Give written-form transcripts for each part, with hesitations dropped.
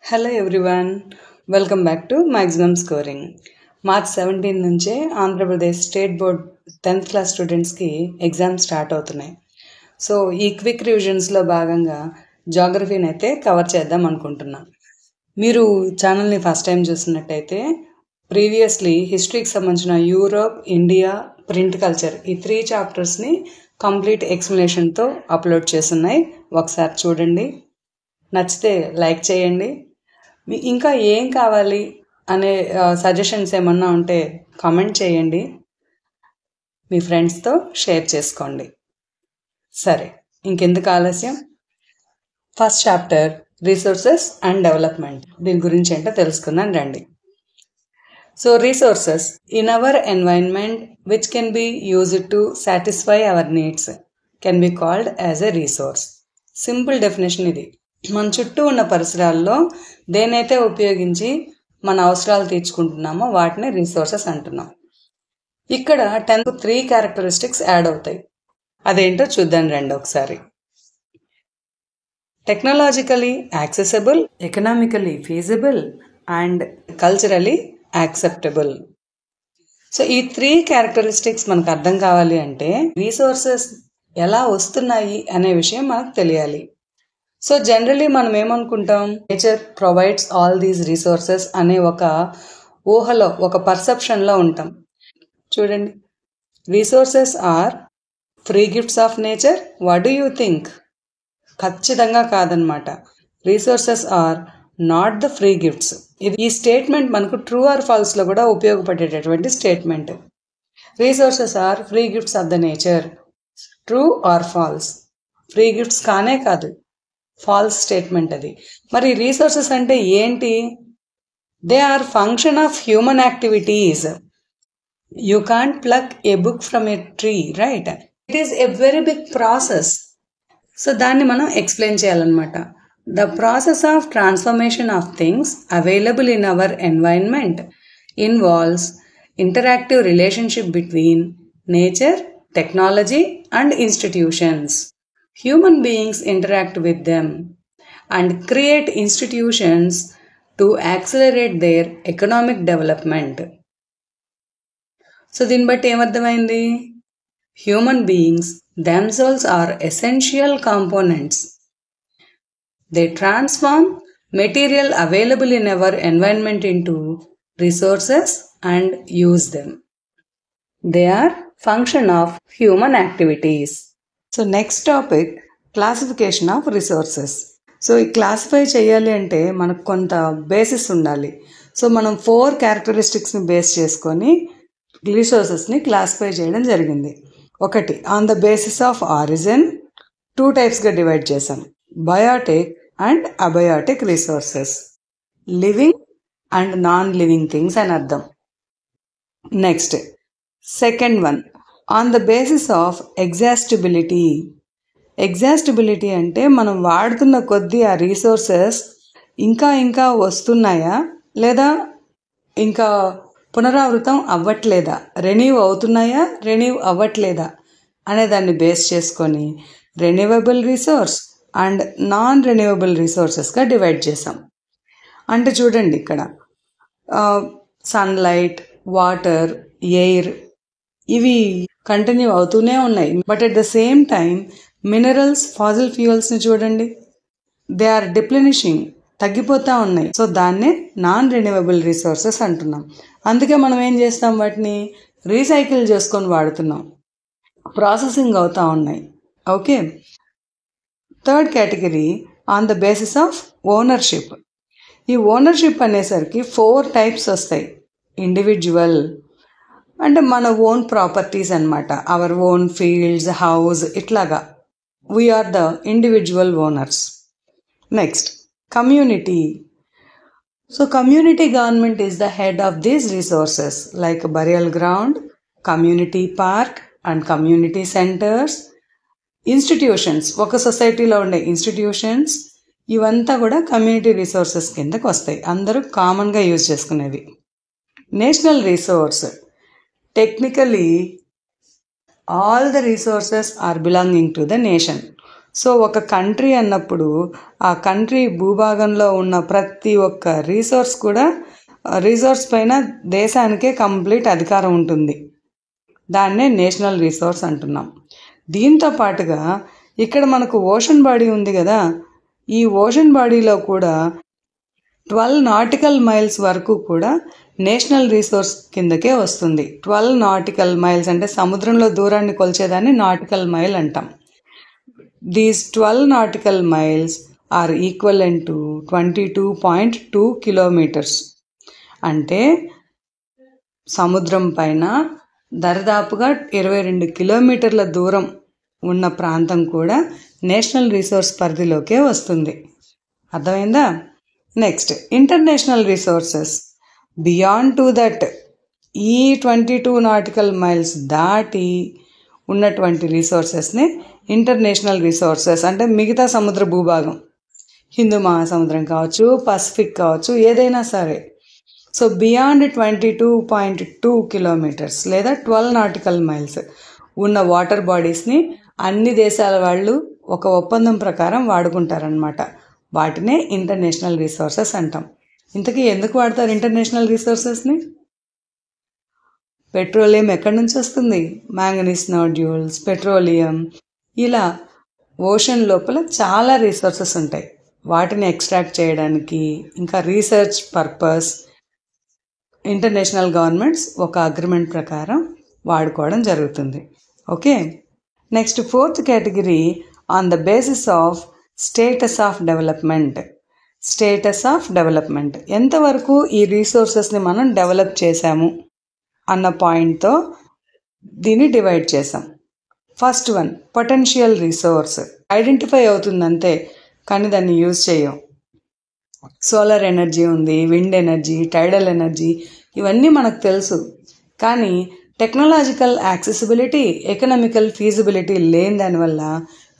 Hello everyone, welcome back to maximum scoring. March 17 నుంచే Andhra Pradesh state board 10th class స్టూడెంట్స్కి exams start అవుతున్నాయి. So ఈ quick రివిజన్స్లో భాగంగా జాగ్రఫీని అయితే కవర్ చేద్దాం అనుకుంటున్నా. మీరు ఛానల్ని ఫస్ట్ టైం చూసినట్టయితే ప్రీవియస్లీ హిస్టరీకి సంబంధించిన యూరోప్, ఇండియా, ప్రింట్ కల్చర్ ఈ 3 చాప్టర్స్ని కంప్లీట్ ఎక్స్ప్లెనేషన్తో అప్లోడ్ చేస్తున్నాయి. ఒకసారి చూడండి, నచ్చితే లైక్ చేయండి. ఇంకా ఏం కావాలి అనే సజెషన్స్ ఏమన్నా ఉంటే కామెంట్ చేయండి, మీ ఫ్రెండ్స్తో షేర్ చేసుకోండి. సరే, ఇంకెందుకు ఆలస్యం, first chapter resources and development. దీని గురించి ఏంటో తెలుసుకుందాం రండి. So resources in our environment which can be used to satisfy our needs can be called as a resource. Simple definition ఇది. మన చుట్టూ ఉన్న పరిసరాల్లో దేనైతే ఉపయోగించి మన అవసరాలు తీర్చుకుంటున్నామో వాటిని రిసోర్సెస్ అంటున్నాం. ఇక్కడ 10th 3 క్యారెక్టరిస్టిక్స్ యాడ్ అవుతాయి. అదేంటో చూద్దాం రండి ఒకసారి. Technologically accessible, economically feasible and culturally acceptable. So ఈ 3 క్యారెక్టరిస్టిక్స్ మనకు అర్థం కావాలి అంటే రిసోర్సెస్ ఎలా వస్తున్నాయి అనే విషయం మనకు తెలియాలి. సో జనరలీ మనం ఏమనుకుంటాం, nature provides all these resources అనే ఒక ఊహలో, ఒక పర్సెప్షన్లో ఉంటాం. చూడండి, resources are free gifts of nature. What do you think? ఖచ్చితంగా కాదనమాట. Resources are not the free gifts. ఈ స్టేట్మెంట్ మనకు ట్రూ ఆర్ ఫాల్స్లో కూడా ఉపయోగపడేటటువంటి statement. Resources are free gifts of the nature. True or false? Free gifts కానే కాదు, false statement అది. మరి రిసోర్సెస్ అంటే ఏంటి? They are function of human activities. You can't pluck a book from a tree, right? It is a very big process. So దాన్ని మనం explain చేయాలన్నమాట. The process of transformation of things available in our environment involves interactive relationship between nature, technology and institutions. Human beings interact with them and create institutions to accelerate their economic development. So దీన్ని బట్టి ఏమర్థమైంది? Human beings themselves are essential components. They transform material available in our environment into resources and use them. They are function of human activities. So next topic classification of resources. So ఈ classify చేయాలి అంటే మనకు కొంత basis ఉండాలి. So మనం 4 క్యారెక్టరిస్టిక్స్ని base చేసుకొని రిసోర్సెస్ని classify చేయడం జరిగింది. ఒకటి on the basis of origin, 2 టైప్స్గా డివైడ్ చేసాం, biotic and abiotic resources. Living and non living things అని అర్థం. Next second one on the basis of exhaustibility. Exhaustibility అంటే మనం వాడుతున్న కొద్దీ ఆ రిసోర్సెస్ ఇంకా ఇంకా వస్తున్నాయా, లేదా ఇంకా పునరావృతం అవ్వట్లేదా, రెన్యూ అవుతున్నాయా, రెన్యూ అవ్వట్లేదా అనే దాన్ని బేస్ చేసుకొని renewable resource and non renewable రిసోర్సెస్గా డివైడ్ చేసాం. అంటే చూడండి, ఇక్కడ సన్లైట్, వాటర్, ఎయిర్ ఇవి కంటిన్యూ అవుతూనే ఉన్నాయి. But at the same time minerals, fossil ఫ్యూయల్స్ని చూడండి, దే ఆర్ డిప్లెనిషింగ్, తగ్గిపోతూ ఉన్నాయి. సో దాన్నే నాన్ రెన్యూవబుల్ రిసోర్సెస్ అంటున్నాం. అందుకే మనం ఏం చేస్తాం, వాటిని రీసైకిల్ చేసుకొని వాడుతున్నాం, ప్రాసెసింగ్ అవుతూ ఉన్నాయి. Okay, third category on the basis of ownership. ఈ ఓనర్షిప్ అనేసరికి 4 టైప్స్ వస్తాయి. ఇండివిజువల్ అంటే మన ఓన్ ప్రాపర్టీస్ అనమాట, అవర్ ఓన్ ఫీల్డ్స్, హౌస్, ఇట్లాగా we are the individual owners. Next community. So community government is the head of these resources like burial ground, community park and community centres. Institutions, ఒక సొసైటీలో ఉండే institutions, ఇవంతా కూడా community resources కిందకు వస్తాయి, అందరూ కామన్గా యూజ్ చేసుకునేవి. National resource. Technically, all the resources are belonging to the nation. So ఒక కంట్రీ అన్నప్పుడు ఆ కంట్రీ భూభాగంలో ఉన్న ప్రతి ఒక్క రీసోర్స్ పైన దేశానికే కంప్లీట్ అధికారం ఉంటుంది. దాన్నే నేషనల్ రిసోర్స్ అంటున్నాం. దీంతో పాటుగా ఇక్కడ మనకు ఓషన్ బాడీ ఉంది కదా, ఈ ఓషన్ బాడీలో కూడా 12 నాటికల్ మైల్స్ వరకు కూడా నేషనల్ రిసోర్స్ కిందకే వస్తుంది. 12 నాటికల్ మైల్స్ అంటే సముద్రంలో దూరాన్ని కొలిచేదాన్ని నాటికల్ మైల్ అంటాం. These 12 nautical miles are equivalent to 22.2 kilometers. అంటే సముద్రం పైన దరిదాపుగా 22 కిలోమీటర్ల దూరం ఉన్న ప్రాంతం కూడా నేషనల్ రిసోర్స్ పరిధిలోకే వస్తుంది. అర్థమైందా? Next, international resources. Beyond to that, ఈ 22 నాటికల్ మైల్స్ దాటి ఉన్నటువంటి రిసోర్సెస్ని ఇంటర్నేషనల్ రిసోర్సెస్ అంటే మిగతా సముద్ర భూభాగం, హిందూ మహాసముద్రం కావచ్చు, పసిఫిక్ కావచ్చు, ఏదైనా సరే. సో బియాండ్ 22.2 కిలోమీటర్స్ లేదా 12 నాటికల్ మైల్స్ ఉన్న వాటర్ బాడీస్ని అన్ని దేశాల వాళ్ళు ఒక ఒప్పందం ప్రకారం వాడుకుంటారనమాట. వాటినే ఇంటర్నేషనల్ రిసోర్సెస్ అంటాం. ఇంతకీ ఎందుకు వాడతారు ఇంటర్నేషనల్ రిసోర్సెస్ని? పెట్రోలియం ఎక్కడి నుంచి వస్తుంది? మ్యాంగనీస్ నోడ్యూల్స్, పెట్రోలియం, ఇలా ఓషన్ లోపల చాలా రిసోర్సెస్ ఉంటాయి. వాటిని ఎక్స్ట్రాక్ట్ చేయడానికి ఇంకా రీసెర్చ్ పర్పస్ ఇంటర్నేషనల్ గవర్నమెంట్స్ ఒక అగ్రిమెంట్ ప్రకారం వాడుకోవడం జరుగుతుంది. Okay, next 4th category, on the basis of status of development. Status of development, ఎంతవరకు ఈ రీసోర్సెస్ని మనం డెవలప్ చేశాము అన్న పాయింట్తో దీన్ని డివైడ్ చేసాం. First one, potential resource. Identify అవుతుందంతే, కానీ దాన్ని యూజ్ చేయం. సోలార్ ఎనర్జీ ఉంది, విండ్ ఎనర్జీ, టైడల్ ఎనర్జీ, ఇవన్నీ మనకు తెలుసు. కానీ టెక్నాలజికల్ యాక్సెసిబిలిటీ, ఎకనామికల్ ఫీజిబిలిటీ లేని దానివల్ల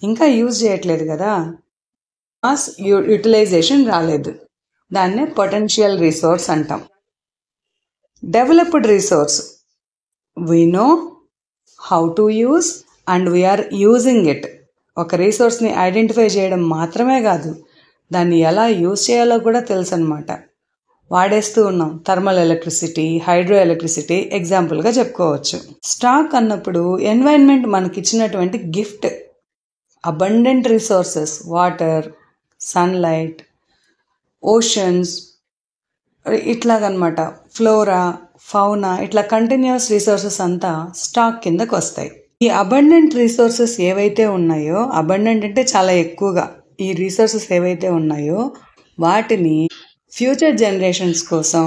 ఇంకా యూజ్ చేయట్లేదు కదా, మాస్ యూటిలైజేషన్ రాలేదు. దాన్నే పొటెన్షియల్ రిసోర్స్ అంటాం. Developed resource, we know how to use and we are using it. ఒక రీసోర్స్ని ఐడెంటిఫై చేయడం మాత్రమే కాదు, దాన్ని ఎలా యూజ్ చేయాలో కూడా తెలుసు అన్నమాట. వాడేస్తూ ఉన్నాం. థర్మల్ ఎలక్ట్రిసిటీ, హైడ్రో ఎలక్ట్రిసిటీ ఎగ్జాంపుల్గా చెప్పుకోవచ్చు. స్టాక్ అన్నప్పుడు ఎన్వైరన్మెంట్ మనకిచ్చినటువంటి gift. Abundant resources, water, sunlight, oceans, ఇట్లాగనమాట, ఫ్లోరా, ఫౌనా, ఇట్లా కంటిన్యూస్ రిసోర్సెస్ అంతా స్టాక్ కిందకు వస్తాయి. ఈ అబండెంట్ రిసోర్సెస్ ఏవైతే ఉన్నాయో, అబండెంట్ అంటే చాలా ఎక్కువగా, ఈ రిసోర్సెస్ ఏవైతే ఉన్నాయో వాటిని ఫ్యూచర్ జనరేషన్స్ కోసం,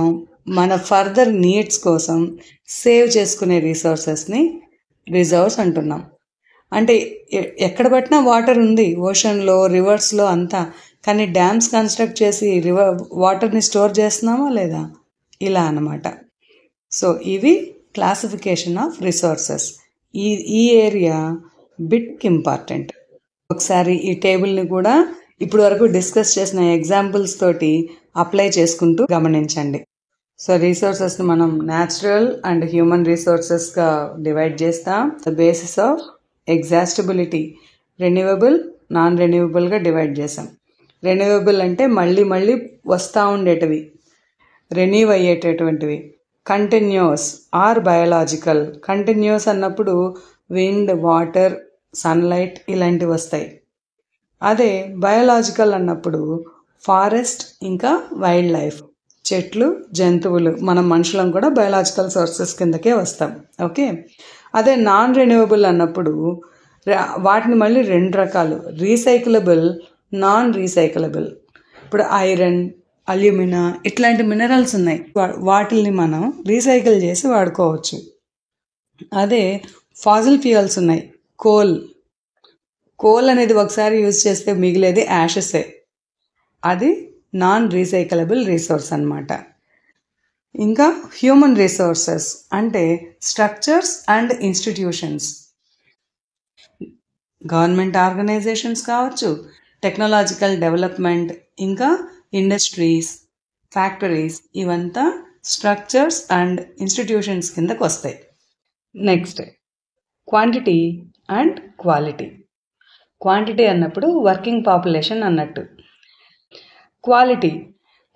మన ఫర్దర్ నీడ్స్ కోసం సేవ్ చేసుకునే రిసోర్సెస్ని రిజర్వ్స్ అంటున్నాం. అంటే ఎక్కడ పట్టినా వాటర్ ఉంది, ఓషన్లో, రివర్స్లో అంతా, కానీ డ్యామ్స్ కన్స్ట్రక్ట్ చేసి వాటర్ని స్టోర్ చేస్తున్నామా లేదా, ఇలా అన్నమాట. సో ఇవి క్లాసిఫికేషన్ ఆఫ్ రిసోర్సెస్. ఈ ఏరియా బిట్ ఇంపార్టెంట్. ఒకసారి ఈ టేబుల్ని కూడా ఇప్పుడు వరకు డిస్కస్ చేసిన ఎగ్జాంపుల్స్ తోటి అప్లై చేసుకుంటూ గమనించండి. సో రిసోర్సెస్ని మనం న్యాచురల్ అండ్ హ్యూమన్ రిసోర్సెస్గా డివైడ్ చేస్తాం. The basis of exhaustibility, renewable, non రెన్యూవబుల్గా డివైడ్ చేసాం. రెన్యూవబుల్ అంటే మళ్ళీ మళ్ళీ వస్తూ ఉండేటివి, రెన్యూ అయ్యేటటువంటివి. Continuous or biological. కంటిన్యూస్ అన్నప్పుడు విండ్, వాటర్, సన్లైట్ ఇలాంటివి వస్తాయి. అదే బయోలాజికల్ అన్నప్పుడు ఫారెస్ట్ ఇంకా వైల్డ్ లైఫ్, చెట్లు, జంతువులు, మనం మనుషులం కూడా బయోలాజికల్ సోర్సెస్ కిందకే వస్తాం. ఓకే, అదే నాన్ రెన్యూవబుల్ అన్నప్పుడు వాటిని మళ్ళీ 2 రకాలు, రీసైక్లబుల్, నాన్ రీసైక్లబుల్. ఇప్పుడు ఐరన్, అల్యూమినా ఇట్లాంటి మినరల్స్ ఉన్నాయి, వాటిల్ని మనం రీసైకిల్ చేసి వాడుకోవచ్చు. అదే ఫాజిల్ ఫ్యూయల్స్ ఉన్నాయి, కోల్ అనేది ఒకసారి యూజ్ చేస్తే మిగిలేది యాషెసే, అది నాన్ రీసైకలబుల్ రిసోర్స్ అన్నమాట. ఇంకా హ్యూమన్ రిసోర్సెస్ అంటే structures and institutions, government organizations కావచ్చు, టెక్నాలజికల్ డెవలప్మెంట్, ఇంకా ఇండస్ట్రీస్, ఫ్యాక్టరీస్, ఇవంతా స్ట్రక్చర్స్ అండ్ ఇన్స్టిట్యూషన్స్ కిందకు వస్తాయి. Next, quantity and quality. Quantity అన్నప్పుడు వర్కింగ్ పాపులేషన్ అన్నట్టు.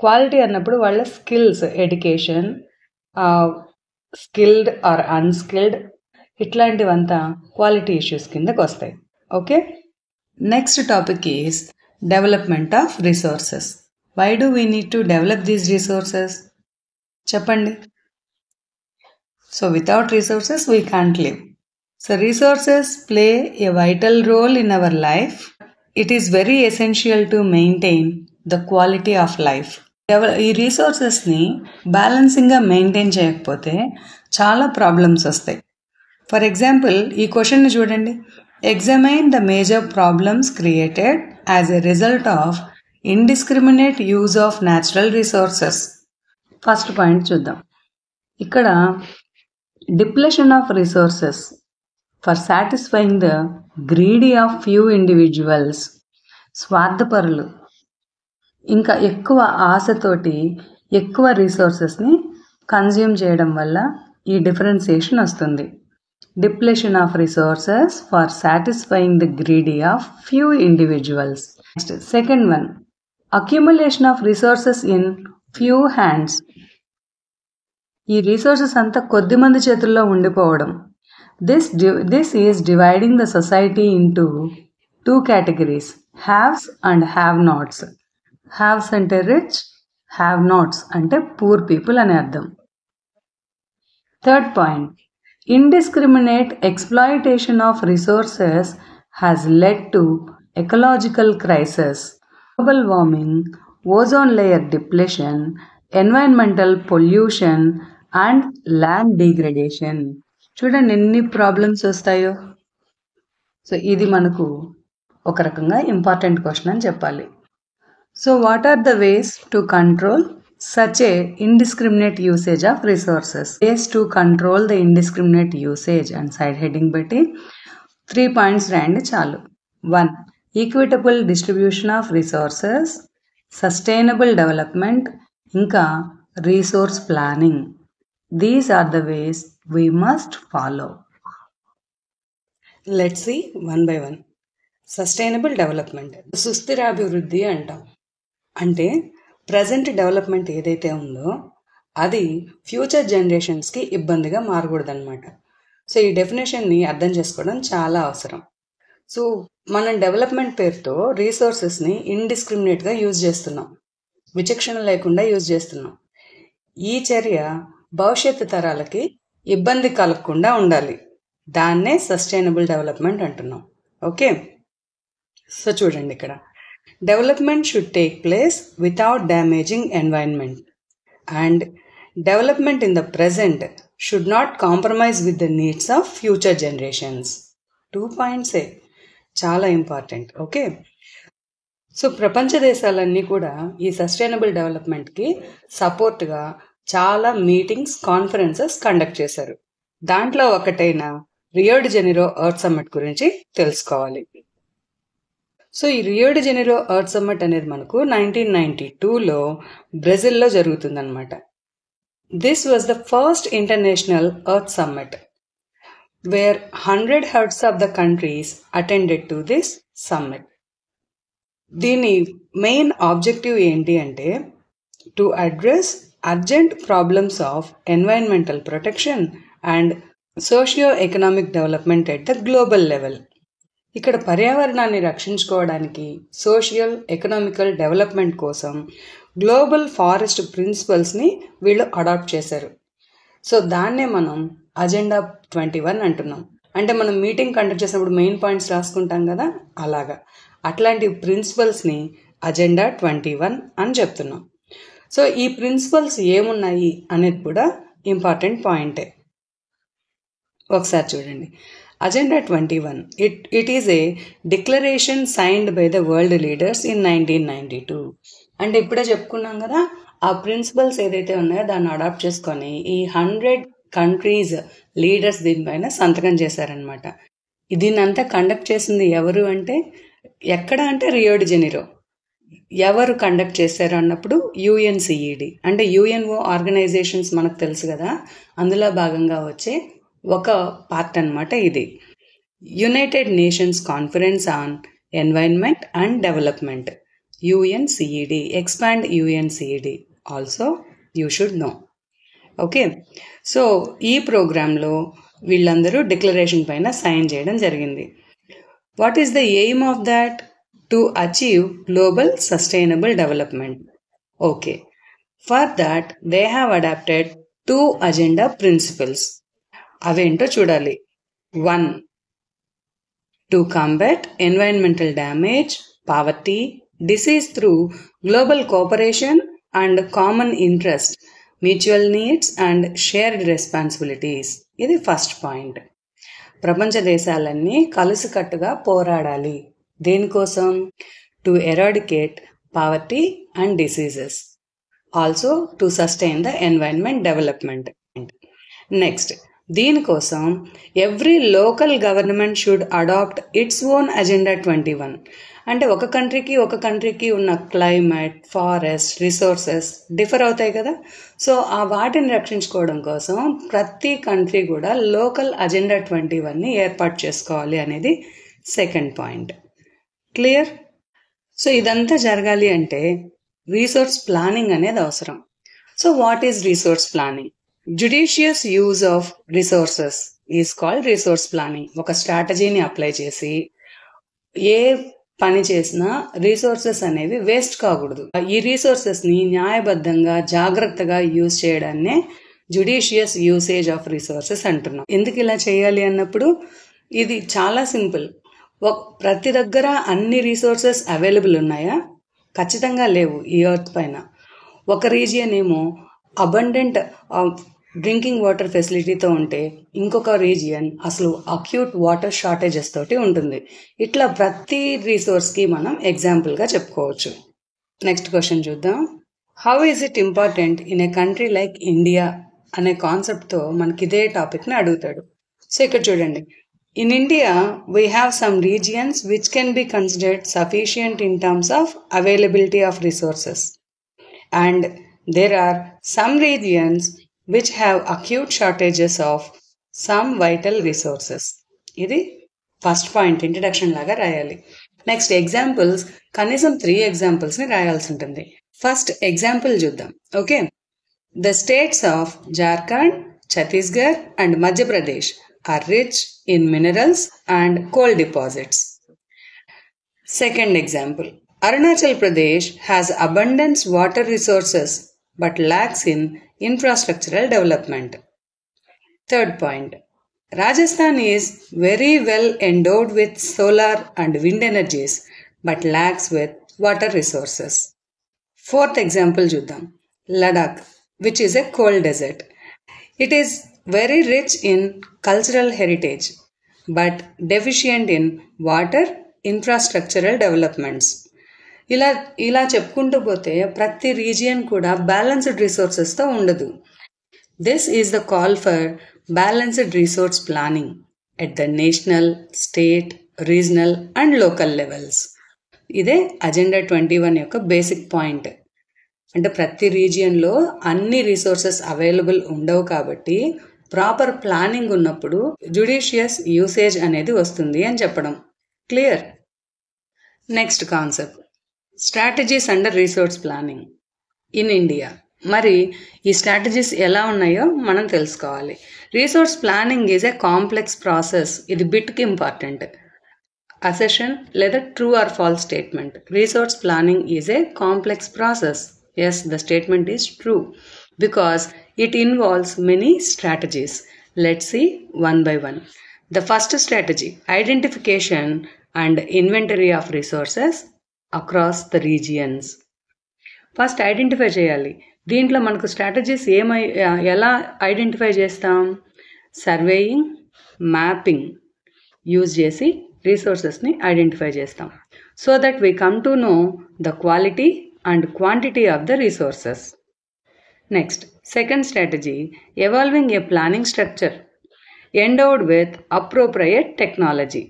క్వాలిటీ అన్నప్పుడు వాళ్ళ skills, education, skilled or unskilled, ఇట్లాంటివంతా క్వాలిటీ ఇష్యూస్ కిందకు వస్తాయి. Okay, next topic is development of resources. Why do we need to develop these resources? చెప్పండి. So without resources we can't live. So resources play a vital role in our life. It is very essential to maintain the quality of life. ఈ రిసోర్సెస్ని బ్యాలెన్సింగ్గా maintain చేయకపోతే చాలా problems వస్తాయి. For example ఈ క్వశ్చన్ని చూడండి. Examine the major problems created as a result of indiscriminate use of natural resources. First point చూద్దాం. ఇక్కడ depletion of resources for satisfying the greedy of few individuals. స్వార్థపరులు ఇంకా ఎక్కువ ఆశతోటి ఎక్కువ రిసోర్సెస్ని కన్జ్యూమ్ చేయడం వల్ల ఈ డిఫరెన్సియేషన్ వస్తుంది. Depletion of resources for satisfying the greedy of few individuals. Next second one, accumulation of resources in few hands. ఈ resources అంతా కొద్ది మంది చేతుల్లో ఉండిపోవడం. This is dividing the society into two categories, haves and have nots. Haves అంటే rich, have nots అంటే poor people అని అర్థం. Third point, indiscriminate exploitation of resources has led to ecological crisis, global warming, ozone layer depletion, environmental pollution and land degradation. చూడండి ఎన్ని problems వస్తాయో. So ఇది మనకు ఒక రకంగా ఇంపార్టెంట్ క్వశ్చన్ అని చెప్పాలి. So what are the ways to control such a indiscriminate usage of resources? Ways to control the indiscriminate usage and side heading betti 3 points randi chalu. 1. Equitable distribution of resources, sustainable development, inka resource planning. These are the ways we must follow. Let's see one by one. Sustainable development, సుస్థిరాభివృద్ధి అంటాం. అంటే present development ఏదైతే ఉందో అది future జనరేషన్స్కి ఇబ్బందిగా మారకూడదన్నమాట. So ఈ డెఫినేషన్ని అర్థం చేసుకోవడం చాలా అవసరం. సో మనం డెవలప్మెంట్ పేరుతో రీసోర్సెస్ని ఇండిస్క్రిమినేట్గా యూజ్ చేస్తున్నాం, విచక్షణ లేకుండా యూజ్ చేస్తున్నాం. ఈ చర్య భవిష్యత్తు తరాలకి ఇబ్బంది కలగకుండా ఉండాలి. దాన్నే సస్టైనబుల్ డెవలప్మెంట్ అంటున్నాం. ఓకే, సో చూడండి ఇక్కడ, development should take place without damaging environment, and development in the present should not compromise with the needs of future generations. 2 points చాలా ఇంపార్టెంట్. ఓకే, సో ప్రపంచ దేశాలన్నీ కూడా ఈ సస్టైనబుల్ డెవలప్మెంట్కి సపోర్ట్గా చాలా మీటింగ్స్, కాన్ఫరెన్సెస్ కండక్ట్ చేశారు. దాంట్లో ఒకటైన Rio de Janeiro earth summit గురించి తెలుసుకోవాలి. సో ఈ Rio de Janeiro earth summit అనేది మనకు 1992లో బ్రెజిల్లో జరుగుతుందన్నమాట. This was the first international earth summit where 100 heads of the countries attended to this summit. దీని మెయిన్ ఆబ్జెక్టివ్ ఏంటి అంటే to address urgent problems of environmental protection and socio economic development at the global level. ఇక్కడ పర్యావరణాన్ని రక్షించుకోవడానికి social economical development కోసం global forest ప్రిన్సిపల్స్ని వీళ్ళు adapt చేశారు. సో దాన్నే మనం అజెండా 21 అంటున్నాం. అంటే మనం మీటింగ్ కండక్ట్ చేసినప్పుడు మెయిన్ పాయింట్స్ రాసుకుంటాం కదా, అలాగా అట్లాంటి ప్రిన్సిపల్స్ని అజెండా 21 అని చెప్తున్నాం. సో ఈ ప్రిన్సిపల్స్ ఏమున్నాయి అనేది కూడా ఇంపార్టెంట్ పాయింటే. ఒకసారి చూడండి, Agenda 21, it is a declaration signed by the world leaders in 1992. అంటే ఇప్పుడే చెప్పుకున్నాం కదా, ఆ ప్రిన్సిపల్స్ ఏదైతే ఉన్నాయో దాన్ని అడాప్ట్ చేసుకొని ఈ 100 కంట్రీస్ లీడర్స్ దీనిపైన సంతకం చేశారనమాట. దీన్నంతా కండక్ట్ చేసింది ఎవరు అంటే, ఎక్కడ అంటే రియో డి జెనీరో. ఎవరు కండక్ట్ చేశారు అన్నప్పుడు UNCED అంటే UNO ఆర్గనైజేషన్స్ మనకు తెలుసు కదా, అందులో భాగంగా వచ్చే ఒక పార్ట్ అనమాట ఇది. United Nations Conference on Environment and Development, UNCED, expand UNCED. Also, you should know. Okay, so ఈ ప్రోగ్రాంలో వీళ్ళందరూ డిక్లరేషన్ పైన సైన్ చేయడం జరిగింది. What is the aim of that? To achieve global sustainable development. Okay, for that they have adapted 2 agenda principles. అవేంటో చూడాలి. 1. To combat environmental damage, poverty, disease through global cooperation and common interest, mutual needs and shared responsibilities. ఇది first point. ప్రపంచ దేశాలన్నీ కలిసికట్టుగా పోరాడాలి. దేనికోసం? To eradicate poverty and diseases, also to sustain the environment development. Next, దీనికోసం every local government should adapt its own agenda 21. అంటే ఒక కంట్రీకి ఉన్న క్లైమేట్, ఫారెస్ట్, రిసోర్సెస్ డిఫర్ అవుతాయి కదా. సో ఆ వాటిని రక్షించుకోవడం కోసం ప్రతి కంట్రీ కూడా లోకల్ అజెండా 21ని ఏర్పాటు చేసుకోవాలి అనేది సెకండ్ పాయింట్. క్లియర్? సో ఇదంతా జరగాలి అంటే రీసోర్స్ ప్లానింగ్ అనేది అవసరం. So what is resource planning? Judicious use of resources is called resource planning. ఒక స్ట్రాటజీని అప్లై చేసి ఏ పని చేసినా రీసోర్సెస్ అనేవి వేస్ట్ కాకూడదు. ఈ రీసోర్సెస్ ని న్యాయబద్ధంగా జాగ్రత్తగా యూజ్ చేయడాన్నే జుడిషియస్ యూసేజ్ ఆఫ్ రిసోర్సెస్ అంటున్నాం. ఎందుకు ఇలా చేయాలి అన్నప్పుడు ఇది చాలా సింపుల్. ప్రతి దగ్గర అన్ని రీసోర్సెస్ అవైలబుల్ ఉన్నాయా? ఖచ్చితంగా లేవు ఈ ఎర్త్ పైన. ఒక రీజియన్ ఏమో అబండెంట్ డ్రింకింగ్ వాటర్ ఫెసిలిటీతో ఉంటే ఇంకొక రీజియన్ అసలు అక్యూట్ వాటర్ షార్టేజెస్ తోటి ఉంటుంది. ఇట్లా ప్రతి రిసోర్స్కి మనం ఎగ్జాంపుల్గా చెప్పుకోవచ్చు. నెక్స్ట్ క్వశ్చన్ చూద్దాం. How is it important in a country like India అనే కాన్సెప్ట్తో మనకి ఇదే టాపిక్ని అడుగుతాడు. సో ఇక్కడ చూడండి, in India we have some regions which can be considered sufficient in terms of availability of resources and there are some regions which have acute shortages of some vital resources. ఇది first point, introduction లాగా రాయాలి. Next examples, కనీసం 3 ఎగ్జాంపుల్స్ని రాయాల్సి ఉంటుంది. First example చూద్దాం. Okay, the states of Jharkhand, Chhattisgarh and Madhya Pradesh are rich in minerals and coal deposits. Second example, Arunachal Pradesh has abundant water resources but lacks in infrastructural development. Third point, Rajasthan is very well endowed with solar and wind energies but lacks with water resources. Fourth example చూద్దాం. Ladakh, which is a cold desert. It is very rich in cultural heritage but deficient in water infrastructural developments. ఇలా చెప్పుకుంటూ పోతే ప్రతి region కూడా balanced రిసోర్సెస్తో ఉండదు. This is the call for balanced resource planning at the national, state, regional and local levels. ఇదే agenda 21 యొక్క basic point. అంటే ప్రతి రీజియన్లో అన్ని రిసోర్సెస్ అవైలబుల్ ఉండవు కాబట్టి ప్రాపర్ ప్లానింగ్ ఉన్నప్పుడు జుడిషియస్ యూసేజ్ అనేది వస్తుంది అని చెప్పడం. Clear? Next concept, strategies under resource planning in India. మరి ఈ స్ట్రాటజీస్ ఎలా ఉన్నాయో మనం తెలుసుకోవాలి. Resource planning is a complex process. ఇది బిట్కి ఇంపార్టెంట్. అసెషన్ లేదా true or false statement. Resource planning is a complex process. Yes, the statement is true because it involves many strategies. Let's see one by one. The first strategy, identification and inventory of resources across the regions. First identify చేయాలి. దీంట్లో మనకు strategies ఎలా identify చేస్తాం? Surveying, mapping use చేసి రిసోర్సెస్ని identify చేస్తాం. So that we come to know the quality and quantity of the resources. Next, second strategy, evolving A planning structure endowed with appropriate technology.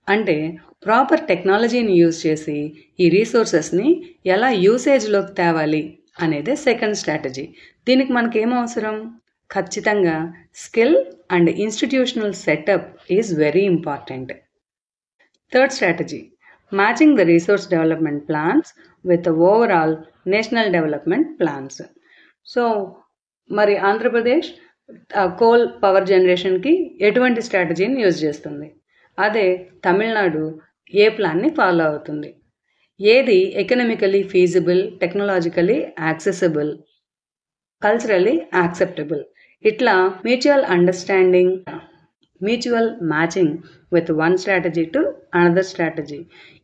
అంటే proper టెక్నాలజీని use చేసి ఈ రీసోర్సెస్ని ఎలా యూసేజ్లోకి తేవాలి అనేదే సెకండ్ స్ట్రాటజీ. దీనికి మనకేం అవసరం? ఖచ్చితంగా skill and institutional setup is very important. Third strategy, matching the resource development plans with the overall national development plans. So మరి ఆంధ్రప్రదేశ్ కోల్ పవర్ జనరేషన్కి ఎటువంటి స్ట్రాటజీని యూజ్ చేస్తుంది, అదే తమిళనాడు ఏ ప్లాన్ని ఫాలో అవుతుంది, ఏది economically feasible, technologically accessible, culturally acceptable, ఇట్లా mutual understanding, mutual matching with one strategy to another strategy,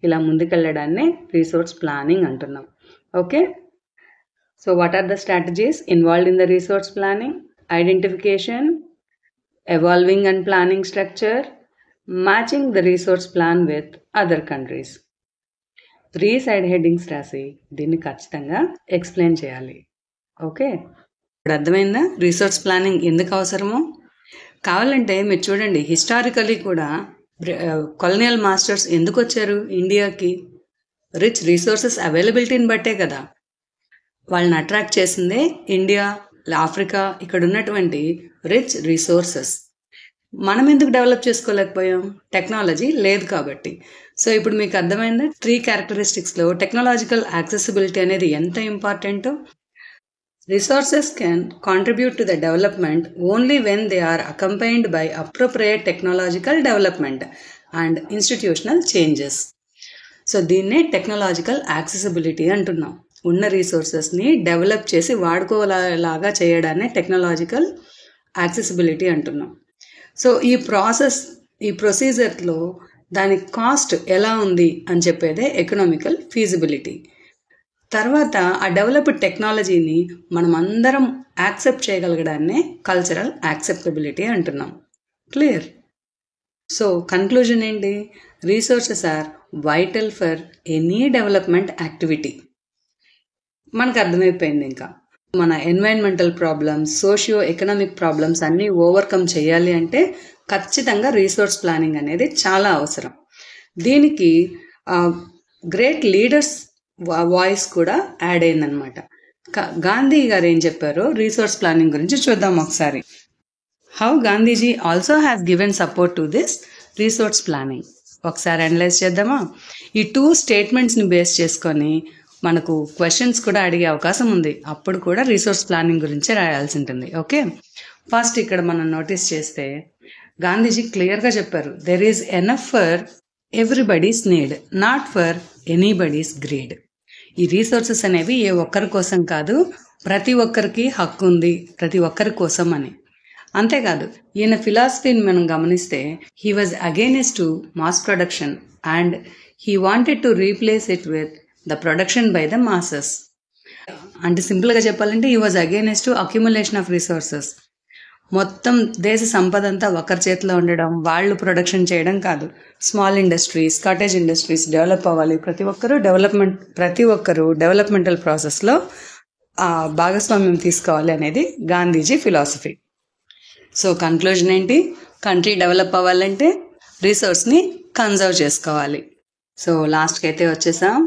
ఇలా ముందుకెళ్ళడాన్ని రిసోర్స్ ప్లానింగ్ అంటున్నాం. Okay, so what are the strategies involved in the resource planning? Identification, evolving and planning structure, matching the resource plan with other countries. 3 side headings రాసి దీన్ని ఖచ్చితంగా explain చేయాలి. Okay, ఇప్పుడు అర్థమైందా resource planning ఎందుకు అవసరమో? కావాలంటే మీరు చూడండి, హిస్టారికలీ కూడా కొలనియల్ మాస్టర్స్ ఎందుకు వచ్చారు ఇండియాకి? రిచ్ రిసోర్సెస్ అవైలబిలిటీని బట్టే కదా. వాళ్ళని అట్రాక్ట్ చేసిందే ఇండియా, ఆఫ్రికా, ఇక్కడ ఉన్నటువంటి రిచ్ రిసోర్సెస్. మనం ఎందుకు డెవలప్ చేసుకోలేకపోయాం? టెక్నాలజీ లేదు కాబట్టి. సో ఇప్పుడు మీకు అర్థమైందా 3 క్యారెక్టరిస్టిక్స్లో టెక్నాలజికల్ యాక్సెసిబిలిటీ అనేది ఎంత ఇంపార్టెంటో. Resources can contribute to the development only when they are accompanied by appropriate technological development and institutional changes. So దీన్నే టెక్నాలజికల్ యాక్సెసిబిలిటీ అంటున్నాం. ఉన్న రిసోర్సెస్ని డెవలప్ చేసి వాడుకోలాగా చేయడాన్ని టెక్నాలజికల్ యాక్సెసిబిలిటీ అంటున్నాం. సో ఈ ప్రొసీజర్లో దాని కాస్ట్ ఎలా ఉంది అని చెప్పేదే ఎకనామికల్ ఫీజిబిలిటీ. తర్వాత ఆ డెవలప్డ్ టెక్నాలజీని మనం అందరం యాక్సెప్ట్ చేయగలగడాన్నే కల్చరల్ యాక్సెప్టబిలిటీ అంటున్నాం. క్లియర్? సో కన్క్లూజన్ ఏంటి? Resources are vital for any development activity. మనకు అర్థమైపోయింది. ఇంకా మన environmental problems, socio economic problems అన్నీ ఓవర్కమ్ చేయాలి అంటే ఖచ్చితంగా రిసోర్స్ ప్లానింగ్ అనేది చాలా అవసరం. దీనికి గ్రేట్ లీడర్స్ వాయిస్ కూడా యాడ్ అయిందనమాట. గాంధీ గారు ఏం చెప్పారో రిసోర్స్ ప్లానింగ్ గురించి చూద్దాం ఒకసారి. How Gandhiji also has given support to this resource planning. ఒకసారి అనలైజ్ చేద్దామా? ఈ 2 స్టేట్మెంట్స్ని బేస్ చేసుకొని మనకు క్వశ్చన్స్ కూడా అడిగే అవకాశం ఉంది. అప్పుడు కూడా రిసోర్స్ ప్లానింగ్ గురించే రాయాల్సి ఉంటుంది. ఓకే, ఫస్ట్ ఇక్కడ మనం నోటీస్ చేస్తే గాంధీజీ క్లియర్గా చెప్పారు, there is enough for everybody's need, not for anybody's greed. ఈ రిసోర్సెస్ అనేవి ఏ ఒక్కరి కోసం కాదు, ప్రతి ఒక్కరికి హక్కు ఉంది, ప్రతి ఒక్కరి కోసం అని. అంతేకాదు, ఈయన ఫిలాసఫీని మనం గమనిస్తే he was against to mass production and he wanted to replace it with the production by the masses. అంటే సింపుల్గా చెప్పాలంటే he was against to accumulation of resources. మొత్తం దేశ సంపద అంతా ఒకరి చేతిలో ఉండడం, వాళ్ళు ప్రొడక్షన్ చేయడం కాదు. Small industries, cottage industries develop అవ్వాలి, ప్రతి ఒక్కరు డెవలప్మెంటల్ ప్రాసెస్లో భాగస్వామ్యం తీసుకోవాలి అనేది గాంధీజీ ఫిలాసఫీ. సో కన్క్లూజన్ ఏంటి? కంట్రీ డెవలప్ అవ్వాలంటే రిసోర్స్ని కన్జర్వ్ చేసుకోవాలి. సో లాస్ట్కి అయితే వచ్చేసాం.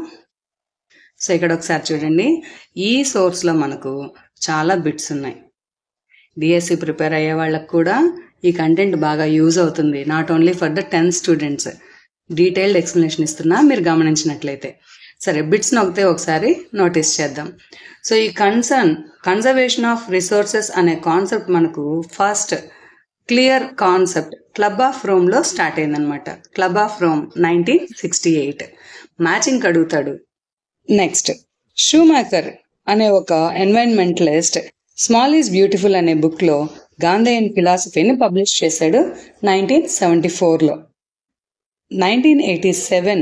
సో ఇక్కడ ఒకసారి చూడండి, ఈ సోర్స్లో మనకు చాలా బిట్స్ ఉన్నాయి. డిఎస్సి ప్రిపేర్ అయ్యే వాళ్ళకు కూడా ఈ కంటెంట్ బాగా యూజ్ అవుతుంది. Not only for the 10 students. Detailed explanation ఇస్తున్నా మీరు గమనించినట్లయితే. సరే, బిట్స్ని ఒకసారి నోటీస్ చేద్దాం. సో ఈ కన్జర్వేషన్ ఆఫ్ రిసోర్సెస్ అనే కాన్సెప్ట్ మనకు first clear concept club of రోమ్లో స్టార్ట్ అయిందనమాట. Club of Rome 1968. మ్యాచింగ్ అడుగుతాడు. నెక్స్ట్ షూమాకర్ అనే ఒక ఎన్వైరన్మెంటలిస్ట్ స్మాల్ ఈజ్ బ్యూటిఫుల్ అనే బుక్లో గాంధేయన్ ఫిలాసఫీని పబ్లిష్ చేశాడు 1974లో. 1987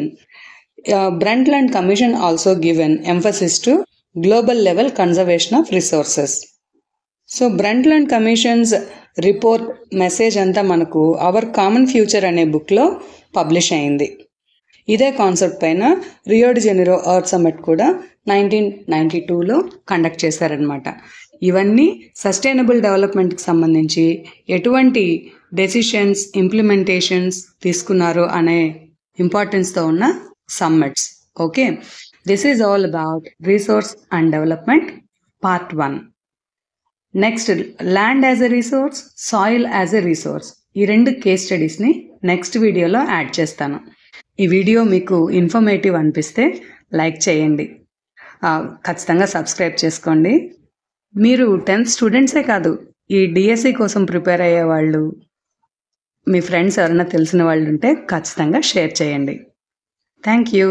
Brundtland commission also given emphasis to global level conservation of resources. So Brundtland commissions report message అంతా మనకు అవర్ కామన్ ఫ్యూచర్ అనే బుక్లో పబ్లిష్ అయింది. ఇదే కాన్సెప్ట్ పైన Rio de Janeiro earth summit కూడా 1992లో కండక్ట్ చేశారనమాట. ఇవన్నీ సస్టైనబుల్ డెవలప్మెంట్కి సంబంధించి ఎటువంటి డెసిషన్స్, ఇంప్లిమెంటేషన్స్ తీసుకున్నారు అనే ఇంపార్టెన్స్తో ఉన్న summits. Okay, this is all about resource and development part 1. Next land as a resource, soil as a resource, ఈ 2 కేస్ స్టడీస్ని నెక్స్ట్ వీడియోలో యాడ్ చేస్తాను. ఈ వీడియో మీకు ఇన్ఫర్మేటివ్ అనిపిస్తే లైక్ చేయండి, ఖచ్చితంగా సబ్స్క్రైబ్ చేసుకోండి. మీరు 10th స్టూడెంట్సే కాదు, ఈ డిఎస్సి కోసం ప్రిపేర్ అయ్యే వాళ్ళు, మీ ఫ్రెండ్స్ ఎవరైనా తెలిసిన వాళ్ళు ఉంటే ఖచ్చితంగా షేర్ చేయండి. Thank you.